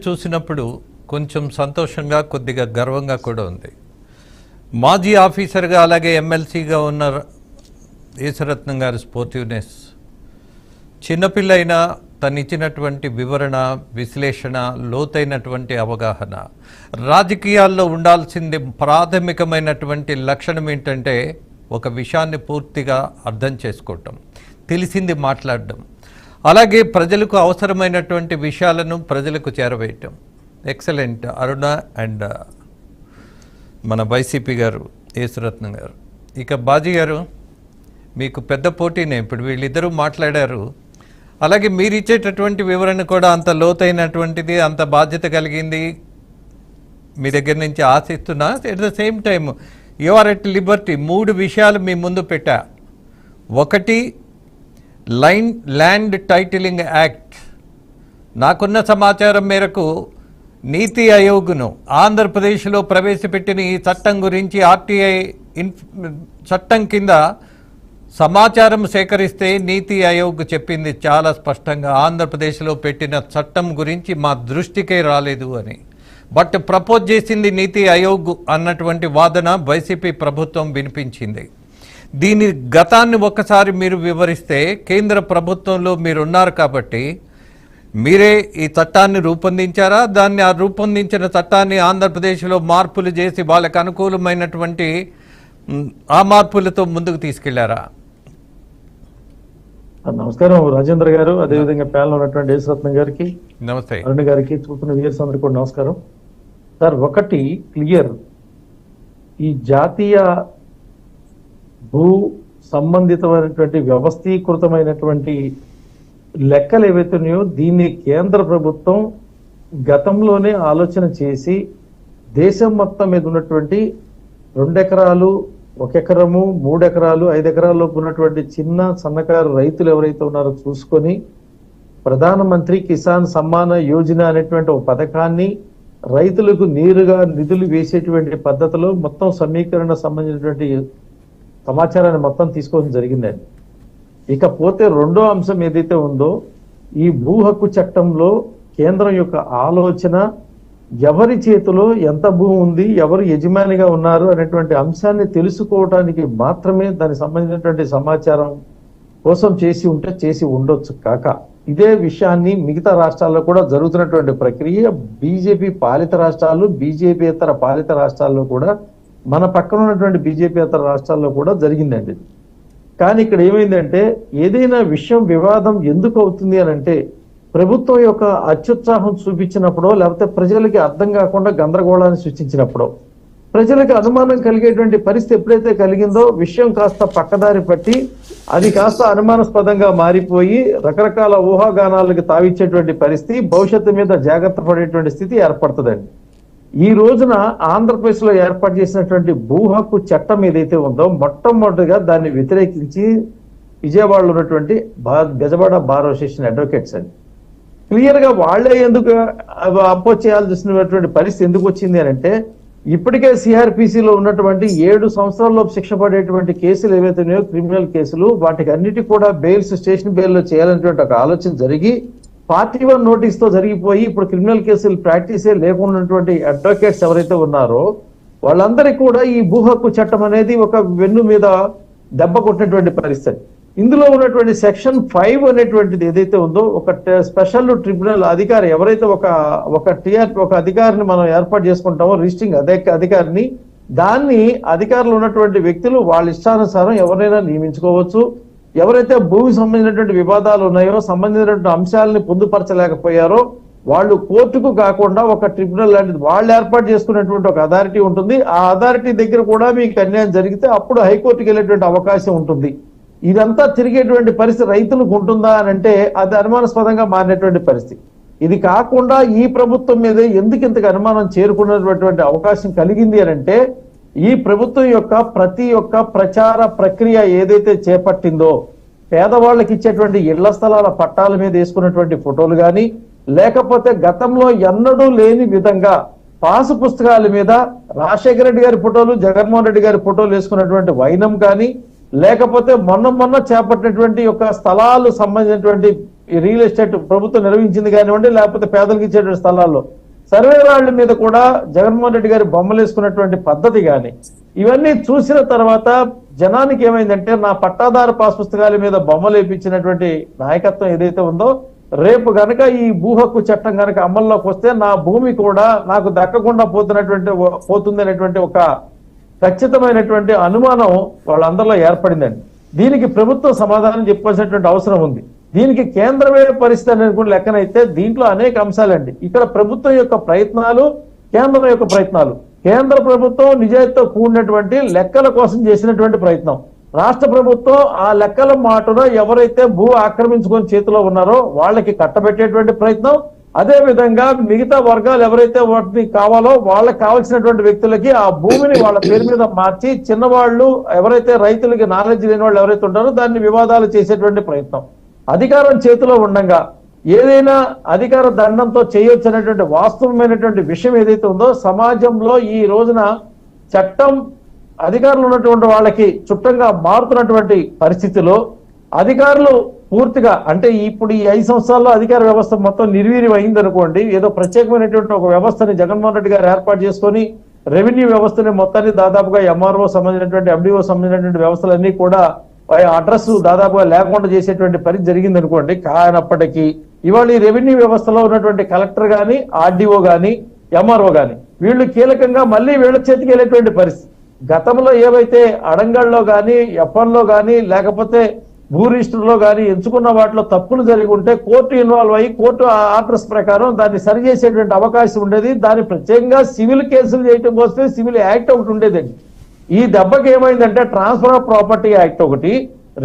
చూసినప్పుడు కొంచెం సంతోషంగా కొద్దిగా గర్వంగా కూడా ఉంది. మాజీ ఆఫీసర్గా అలాగే ఎమ్మెల్సీగా ఉన్న యేసరత్నం గారి స్పోర్టివ్నెస్, చిన్నపిల్ల అయినా తను ఇచ్చినటువంటి వివరణ, విశ్లేషణ, లోతైనటువంటి అవగాహన, రాజకీయాల్లో ఉండాల్సింది ప్రాథమికమైనటువంటి లక్షణం ఏంటంటే ఒక విషయాన్ని పూర్తిగా అర్థం చేసుకోవటం, తెలిసింది మాట్లాడడం, అలాగే ప్రజలకు అవసరమైనటువంటి విషయాలను ప్రజలకు చేరవేయటం. ఎక్సలెంట్ అరుణ అండ్ మన వైసీపీ గారు యేసరత్నం గారు. ఇక బాజీ గారు, మీకు పెద్ద పోటీనే. ఇప్పుడు వీళ్ళిద్దరూ మాట్లాడారు, అలాగే మీరు ఇచ్చేటటువంటి వివరణ కూడా అంత లోతైనటువంటిది, అంత బాధ్యత కలిగింది మీ దగ్గర నుంచి ఆశిస్తున్నా. At the same time you are at liberty. 3 విషయాలు మీ ముందు పెట్టా. ఒకటి, ల్యాండ్ టైటిలింగ్ యాక్ట్. నాకున్న సమాచారం మేరకు నీతి ఆయోగ్ను ఆంధ్రప్రదేశ్లో ప్రవేశపెట్టిన ఈ చట్టం గురించి ఆర్టీఐ చట్టం కింద సమాచారం సేకరిస్తే నీతి ఆయోగ్ చెప్పింది చాలా స్పష్టంగా, ఆంధ్రప్రదేశ్లో పెట్టిన చట్టం గురించి మా దృష్టికే రాలేదు అని. బట్ ప్రపోజ్ చేసింది నీతి ఆయోగ్ అన్నటువంటి వాదన వైసీపీ ప్రభుత్వం వినిపించింది. దీని గతాన్ని ఒక్కసారి మీరు వివరిస్తే, కేంద్ర ప్రభుత్వంలో మీరున్నారు కాబట్టి మీరే ఈ చట్టాన్ని రూపొందించారా? దాన్ని ఆ రూపొందించిన చట్టాన్ని ఆంధ్రప్రదేశ్లో మార్పులు చేసి వాళ్ళకు అనుకూలమైనటువంటి ఆ మార్పులతో ముందుకు తీసుకెళ్లారా? నమస్కారం రాజేంద్ర గారు, అదేవిధంగా ప్యానల్ ఉన్నటువంటి యేసరత్నం గారికి, నమస్తే. అరుణ్ గారికి, చూస్తున్న వ్యూయర్స్ అందరికీ కూడా నమస్కారం. సార్, ఒకటి క్లియర్, ఈ జాతీయ భూ సంబంధితమైనటువంటి వ్యవస్థీకృతమైనటువంటి లెక్కలు ఏవైతే ఉన్నాయో దీన్ని కేంద్ర ప్రభుత్వం గతంలోనే ఆలోచన చేసి దేశం మొత్తం మీద ఉన్నటువంటి 2 ఎకరాలు, 1 ఎకరము, 3 ఎకరాలు, 5 ఎకరాల్లోపు ఉన్నటువంటి చిన్న సన్నకారు రైతులు ఎవరైతే ఉన్నారో చూసుకొని ప్రధానమంత్రి కిసాన్ సమ్మాన యోజన అనేటువంటి ఒక పథకాన్ని రైతులకు నేరుగా నిధులు వేసేటువంటి పద్ధతిలో మొత్తం సమీకరణ సంబంధించినటువంటి సమాచారాన్ని మొత్తం తీసుకోవడం జరిగిందండి. ఇకపోతే రెండో అంశం ఏదైతే ఉందో, ఈ భూ హక్కు చట్టంలో కేంద్రం యొక్క ఆలోచన ఎవరి చేతిలో ఎంత భూమి ఉంది, ఎవరు యజమానిగా ఉన్నారు అనేటువంటి అంశాన్ని తెలుసుకోవడానికి మాత్రమే దానికి సంబంధించినటువంటి సమాచారం కోసం చేసి ఉండొచ్చు కాక, ఇదే విషయాన్ని మిగతా రాష్ట్రాల్లో కూడా జరుగుతున్నటువంటి ప్రక్రియ బీజేపీ పాలిత రాష్ట్రాలు, బీజేపీయేతర పాలిత రాష్ట్రాల్లో కూడా, మన పక్కన ఉన్నటువంటి బీజేపీయేతర రాష్ట్రాల్లో కూడా జరిగిందండి. కానీ ఇక్కడ ఏమైందంటే, ఏదైనా విషయం వివాదం ఎందుకు అవుతుంది అని అంటే, ప్రభుత్వం యొక్క అత్యుత్సాహం చూపించినప్పుడో, లేకపోతే ప్రజలకి అర్థం కాకుండా గందరగోళాన్ని సృష్టించినప్పుడో, ప్రజలకు అనుమానం కలిగేటువంటి పరిస్థితి ఎప్పుడైతే కలిగిందో, విషయం కాస్త పక్కదారి పట్టి అది కాస్త అనుమానాస్పదంగా మారిపోయి రకరకాల ఊహాగానాలకు తావిచ్చేటువంటి పరిస్థితి, భవిష్యత్తు మీద జాగ్రత్త పడేటువంటి స్థితి ఏర్పడుతుందండి. ఈ రోజున ఆంధ్రప్రదేశ్ లో ఏర్పాటు చేసినటువంటి భూ హక్కు చట్టం ఏదైతే ఉందో, మొట్టమొదటిగా దాన్ని వ్యతిరేకించి విజయవాడలో ఉన్నటువంటి బెజవాడ బార్ అసోసియేషన్ అడ్వకేట్స్ అని క్లియర్ గా వాళ్లే ఎందుకు అపోజ్ చేయాల్సినటువంటి పరిస్థితి ఎందుకు వచ్చింది అని అంటే, ఇప్పటికే సిఆర్పిసిలో ఉన్నటువంటి 7 సంవత్సరాల్లో శిక్ష పడేటువంటి కేసులు ఏవైతే ఉన్నాయో, క్రిమినల్ కేసులు, వాటికి అన్నిటి కూడా బెయిల్స్, స్టేషన్ బెయిల్లో చేయాలనేటువంటి ఒక ఆలోచన జరిగి పార్టీ 1 నోటీస్ తో జరిగిపోయి ఇప్పుడు క్రిమినల్ కేసులు ప్రాక్టీసే లేకున్నటువంటి అడ్వకేట్స్ ఎవరైతే ఉన్నారో వాళ్ళందరికీ కూడా ఈ భూ హక్కు చట్టం అనేది ఒక వెన్ను మీద దెబ్బ కొట్టినటువంటి పరిస్థితి. ఇందులో ఉన్నటువంటి సెక్షన్ 5 అనేటువంటిది ఏదైతే ఉందో, ఒక స్పెషల్ ట్రిబ్యునల్ అధికారి ఎవరైతే ఒక అధికారిని మనం ఏర్పాటు చేసుకుంటామో, రిజిస్ట్రింగ్ అధికారిని, దాన్ని అధికారులు ఉన్నటువంటి వ్యక్తులు వాళ్ళ ఇష్టానుసారం ఎవరైనా నియమించుకోవచ్చు. ఎవరైతే భూమికి సంబంధించినటువంటి వివాదాలు ఉన్నాయో, సంబంధించినటువంటి అంశాలని పొందుపరచలేకపోయారో వాళ్ళు కోర్టుకు కాకుండా ఒక ట్రిబ్యునల్ లాంటిది వాళ్ళు ఏర్పాటు చేసుకున్నటువంటి ఒక అథారిటీ ఉంటుంది. ఆ అథారిటీ దగ్గర కూడా మీకు అన్యాయం జరిగితే అప్పుడు హైకోర్టుకి వెళ్ళేటువంటి అవకాశం ఉంటుంది. ఇదంతా తిరిగేటువంటి పరిస్థితి రైతులకు ఉంటుందా అని అంటే అది అనుమానాస్పదంగా మారినటువంటి పరిస్థితి. ఇది కాకుండా ఈ ప్రభుత్వం మీద ఎందుకు ఇంతకు అనుమానం చేరుకున్నటువంటి అవకాశం కలిగింది అని అంటే, ఈ ప్రభుత్వం యొక్క ప్రతి ఒక్క ప్రచార ప్రక్రియ ఏదైతే చేపట్టిందో, పేదవాళ్ళకి ఇచ్చేటువంటి ఇళ్ల స్థలాల పట్టాల మీద వేసుకున్నటువంటి ఫోటోలు కానీ, లేకపోతే గతంలో ఎన్నడూ లేని విధంగా పాసు పుస్తకాల మీద రాజశేఖర రెడ్డి గారి ఫోటోలు, జగన్మోహన్ రెడ్డి గారి ఫోటోలు వేసుకున్నటువంటి వైనం కానీ, లేకపోతే మొన్న చేపట్టినటువంటి యొక్క స్థలాలు సంబంధించినటువంటి ఈ రియల్ ఎస్టేట్ ప్రభుత్వం నిర్వహించింది కానివ్వండి, లేకపోతే పేదలకు ఇచ్చేటువంటి స్థలాల్లో సర్వే రాళ్ల మీద కూడా జగన్మోహన్ రెడ్డి గారి బొమ్మలు వేసుకున్నటువంటి పద్ధతి కానీ ఇవన్నీ చూసిన తర్వాత జనానికి ఏమైందంటే నా పట్టాదారు పాస్ పుస్తకాల మీద బొమ్మలు వేయించినటువంటి నాయకత్వం ఏదైతే ఉందో రేపు గనక ఈ భూ హక్కు చట్టం గనక అమల్లోకి వస్తే నా భూమి కూడా నాకు దక్కకుండా పోతుంది అనేటువంటి ఒక ఖచ్చితమైనటువంటి అనుమానం వాళ్ళందరిలో ఏర్పడిందండి. దీనికి ప్రభుత్వం సమాధానం చెప్పాల్సినటువంటి అవసరం ఉంది. దీనికి కేంద్రమే పరిస్థితి అనేది కూడా లెక్కనైతే దీంట్లో అనేక అంశాలండి. ఇక్కడ ప్రభుత్వం యొక్క ప్రయత్నాలు, కేంద్రం యొక్క ప్రయత్నాలు. కేంద్ర ప్రభుత్వం నిజాయితీతో కూడినటువంటి లెక్కల కోసం చేసినటువంటి ప్రయత్నం, రాష్ట్ర ప్రభుత్వం ఆ లెక్కల మాటన ఎవరైతే భూ ఆక్రమించుకొని చేతిలో ఉన్నారో వాళ్ళకి కట్టబెట్టేటువంటి ప్రయత్నం, అదే విధంగా మిగతా వర్గాలు ఎవరైతే వాటిని కావాలో వాళ్ళకి కావాల్సినటువంటి వ్యక్తులకి ఆ భూమిని వాళ్ళ పేరు మీద మార్చి చిన్నవాళ్ళు ఎవరైతే రైతులకి నాలెడ్జ్ లేని వాళ్ళు ఎవరైతే ఉంటారో దాన్ని వివాదాలు చేసేటువంటి ప్రయత్నం. అధికారం చేతిలో ఉండగా ఏదైనా అధికార దండంతో చేయొచ్చు అనేటువంటి వాస్తవమైనటువంటి విషయం ఏదైతే ఉందో సమాజంలో ఈ రోజున చట్టం అధికారులు ఉన్నటువంటి వాళ్ళకి చుట్టంగా మారుతున్నటువంటి పరిస్థితిలో అధికారులు పూర్తిగా అంటే ఇప్పుడు ఈ 5 సంవత్సరాల్లో అధికార వ్యవస్థ మొత్తం నిర్వీర్యం అయింది అనుకోండి. ఏదో ప్రత్యేకమైనటువంటి ఒక వ్యవస్థని జగన్మోహన్ రెడ్డి గారు ఏర్పాటు చేసుకొని రెవెన్యూ వ్యవస్థని మొత్తాన్ని దాదాపుగా ఎంఆర్ఓ సంబంధించినటువంటి ఎండిఓ సంబంధించినటువంటి వ్యవస్థలన్నీ కూడా అడ్రస్ దాదాపుగా లేకుండా చేసేటువంటి పరిస్థితి జరిగింది అనుకోండి. కానప్పటికీ ఇవాళ ఈ రెవెన్యూ వ్యవస్థలో ఉన్నటువంటి కలెక్టర్ గాని, ఆర్డీఓ గాని, ఎంఆర్ఓ గాని వీళ్ళు కీలకంగా మళ్ళీ వీళ్ళ చేతికి వెళ్ళేటువంటి పరిస్థితి. గతంలో ఏవైతే అడంగల్లో గాని, ఎఫ్ఎన్లో గాని, లేకపోతే భూ రిజిస్టర్లో గాని ఎంచుకున్న వాటిలో తప్పులు జరిగి ఉంటే కోర్టు ఇన్వాల్వ్ అయ్యి కోర్టు ఆర్డర్స్ ప్రకారం దాన్ని సరి చేసేటువంటి అవకాశం ఉండేది. దాన్ని ప్రత్యేకంగా సివిల్ కేసులు చేయడం కోసమే సివిల్ యాక్ట్ ఒకటి ఉండేదండి. ఈ దెబ్బకి ఏమైందంటే ట్రాన్స్ఫర్ ఆఫ్ ప్రాపర్టీ యాక్ట్ ఒకటి,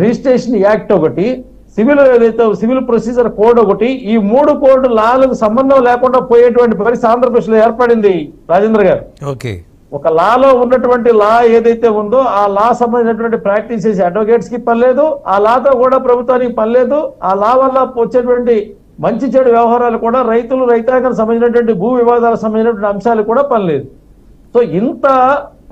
రిజిస్ట్రేషన్ యాక్ట్ ఒకటి, సివిల్ ఏదైతే సివిల్ ప్రొసీజర్ కోడ్ ఒకటి, ఈ 3 కోడ్ లాలకు సంబంధం లేకుండా పోయేటువంటి పరిస్థితి ఆంధ్రప్రదేశ్ లో ఏర్పడింది రాజేంద్ర గారు. ఓకే, ఒక లాలో ఉన్నటువంటి లా ఏదైతే ఉందో ఆ లా సంబంధించినటువంటి ప్రాక్టీస్ చేసే అడ్వకేట్స్ కి పనిలేదు, ఆ లాతో కూడా ప్రభుత్వానికి పనిలేదు. ఆ లా వల్ల వచ్చేటువంటి మంచి చెడు వ్యవహారాలు కూడా రైతులు, రైతాంగానికి సంబంధించినటువంటి భూ వివాదాలకు సంబంధించినటువంటి అంశాలు కూడా పనిలేదు. సో ఇంత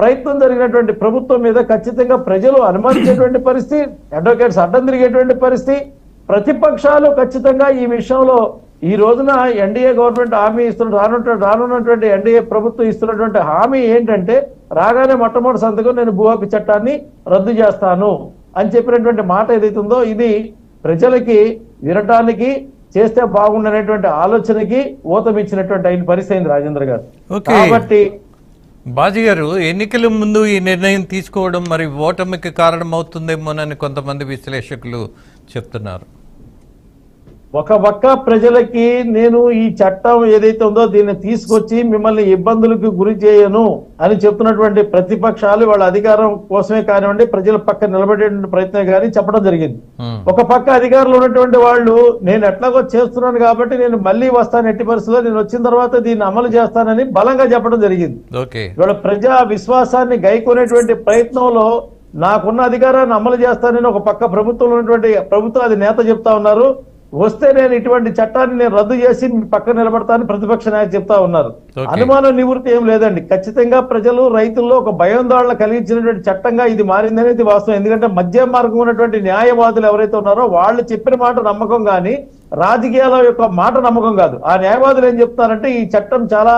ప్రయత్నం జరిగినటువంటి ప్రభుత్వం మీద ఖచ్చితంగా ప్రజలు అనుమానించేటువంటి పరిస్థితి, అడ్వకేట్స్ అడ్డం తిరిగేటువంటి పరిస్థితి, ప్రతిపక్షాలు ఖచ్చితంగా ఈ విషయంలో ఈ రోజున ఎన్డీఏ గవర్నమెంట్ హామీ రానున్నటువంటి ఎన్డీఏ ప్రభుత్వం ఇస్తున్నటువంటి హామీ ఏంటంటే రాగానే మొట్టమొదటి సంతకం నేను భూ హక్కు చట్టాన్ని రద్దు చేస్తాను అని చెప్పినటువంటి మాట ఏదైతే ఉందో ఇది ప్రజలకి వినటానికి చేస్తే బాగుండనేటువంటి ఆలోచనకి ఊతమిచ్చినటువంటి అయిన పరిస్థితి అయింది రాజేంద్ర గారు. కాబట్టి బాజీ గారు, ఎన్నికల ముందు ఈ నిర్ణయం తీసుకోవడం మరి ఓటమికి కారణమవుతుందేమోనని కొంతమంది విశ్లేషకులు చెప్తున్నారు. ఒక పక్క ప్రజలకి నేను ఈ చట్టం ఏదైతే ఉందో దీన్ని తీసుకొచ్చి మిమ్మల్ని ఇబ్బందులకు గురి చేయను అని చెప్తున్నటువంటి ప్రతిపక్షాలు వాళ్ళ అధికారం కోసమే కానివ్వండి, ప్రజల పక్క నిలబడేటువంటి ప్రయత్నం కానీ చెప్పడం జరిగింది. ఒక పక్క అధికారులు ఉన్నటువంటి వాళ్ళు నేను ఎట్లాగో చేస్తున్నాను కాబట్టి నేను మళ్ళీ వస్తాను, ఎట్టి పరిస్థితుల్లో నేను వచ్చిన తర్వాత దీన్ని అమలు చేస్తానని బలంగా చెప్పడం జరిగింది. ఇవాళ ప్రజా విశ్వాసాన్ని గైకొనేటువంటి ప్రయత్నంలో నాకున్న అధికారాన్ని అమలు చేస్తానని ఒక పక్క ప్రభుత్వంలో ఉన్నటువంటి ప్రభుత్వ నేత చెప్తా ఉన్నారు. వస్తే నేను ఇటువంటి చట్టాన్ని నేను రద్దు చేసి పక్కన నిలబడతానని ప్రతిపక్ష నాయకులు చెప్తా ఉన్నారు. అనుమానం నివృత్తి ఏం లేదండి. ఖచ్చితంగా ప్రజలు, రైతుల్లో ఒక భయాందోళన కలిగించినటువంటి చట్టంగా ఇది మారిందనేది వాస్తవం. ఎందుకంటే మధ్య మార్గం ఉన్నటువంటి న్యాయవాదులు ఎవరైతే ఉన్నారో వాళ్ళు చెప్పిన మాట నమ్మకం కానీ రాజకీయాల యొక్క మాట నమ్మకం కాదు. ఆ న్యాయవాదులు ఏం చెప్తారంటే ఈ చట్టం చాలా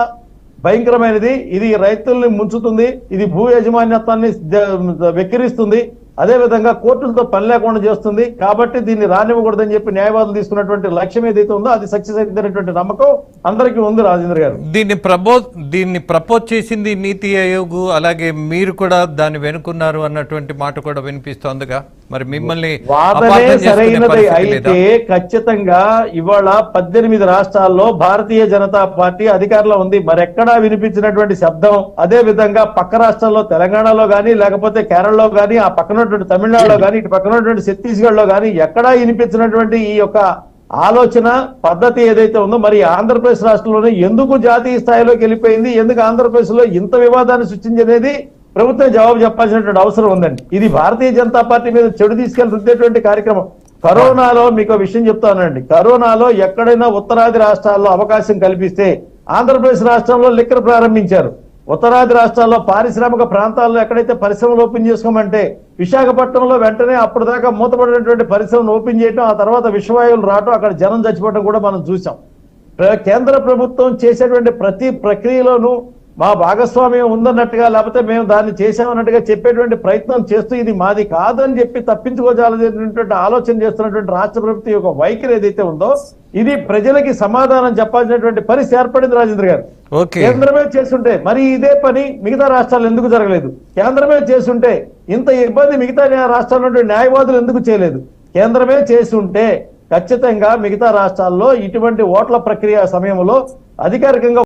భయంకరమైనది, ఇది రైతుల్ని ముంచుతుంది, ఇది భూ యజమాన్యత్వాన్ని వెక్కిరిస్తుంది, అదే విధంగా కోర్టులతో పని లేకుండా చేస్తుంది, కాబట్టి దీన్ని రానివ్వకూడదని చెప్పి న్యాయవాదులు తీసుకున్నటువంటి లక్ష్యం ఏదైతే ఉందో అది సక్సెస్ అయినటువంటి నమ్మకం అందరికీ ఉంది రాజేంద్ర గారు. దీన్ని ప్రపోజ్ చేసింది నీతి ఆయోగ్, అలాగే మీరు కూడా దాన్ని వెనుకున్నారు అన్నటువంటి మాట కూడా వినిపిస్తోందిగా. మరి మిమ్మల్ని వాదనే సరైనది అయితే ఖచ్చితంగా ఇవాళ 18 రాష్ట్రాల్లో భారతీయ జనతా పార్టీ అధికారంలో ఉంది. మరెక్కడా వినిపించినటువంటి శబ్దం, అదే విధంగా పక్క రాష్ట్రాల్లో తెలంగాణలో గానీ, లేకపోతే కేరళలో గానీ, ఆ పక్కన తమిళనాడులో గానీ, ఇటు పక్కన ఛత్తీస్గఢ్ లో గానీ ఎక్కడా వినిపించినటువంటి ఈ యొక్క ఆలోచన పద్ధతి ఏదైతే ఉందో మరి ఆంధ్రప్రదేశ్ రాష్ట్రంలోనే ఎందుకు జాతీయ స్థాయిలోకి వెళ్ళిపోయింది, ఎందుకు ఆంధ్రప్రదేశ్ లో ఇంత వివాదాన్ని సృష్టించేది ప్రభుత్వం జవాబు చెప్పాల్సినటువంటి అవసరం ఉందండి. ఇది భారతీయ జనతా పార్టీ మీద చెడు తీసుకెళ్లి రుద్దేటువంటి కార్యక్రమం. కరోనాలో మీకు విషయం చెప్తానండి, కరోనాలో ఎక్కడైనా ఉత్తరాది రాష్ట్రాల్లో అవకాశం కల్పిస్తే ఆంధ్రప్రదేశ్ రాష్ట్రంలో లిక్కర్ ప్రారంభించారు. ఉత్తరాది రాష్ట్రాల్లో పారిశ్రామిక ప్రాంతాల్లో ఎక్కడైతే పరిశ్రమలు ఓపెన్ చేసుకోమంటే విశాఖపట్నంలో వెంటనే అప్పుడు దాకా మూతపడినటువంటి పరిశ్రమను ఓపెన్ చేయడం, ఆ తర్వాత విషవాయువులు రావడం, అక్కడ జనం చచ్చిపోవడం కూడా మనం చూసాం. కేంద్ర ప్రభుత్వం చేసేటువంటి ప్రతి ప్రక్రియలోనూ మా భాగస్వామ్యం ఉందన్నట్టుగా, లేకపోతే మేము దాన్ని చేసామన్నట్టుగా చెప్పేటువంటి ప్రయత్నం చేస్తూ ఇది మాది కాదని చెప్పి తప్పించుకోవాలనేటువంటి ఆలోచన చేస్తున్నటువంటి రాష్ట్ర ప్రభుత్వం యొక్క వైఖరి ఏదైతే ఉందో, ఇది ప్రజలకి సమాధానం చెప్పాల్సినటువంటి పరిస్థితి ఏర్పడింది. రాజేంద్ర గారు, ఓకే. కేంద్రమే చేస్తుంటే మరి ఇదే పని మిగతా రాష్ట్రాలు ఎందుకు జరగలేదు? కేంద్రమే చేస్తుంటే ఇంత ఇబ్బంది మిగతా రాష్ట్రాల్లో న్యాయవాదులు ఎందుకు చేయలేదు? కేంద్రమే చేస్తుంటే ఖచ్చితంగా మిగతా రాష్ట్రాల్లో ఇటువంటి ఓట్ల ప్రక్రియ సమయంలో అధికారికంగా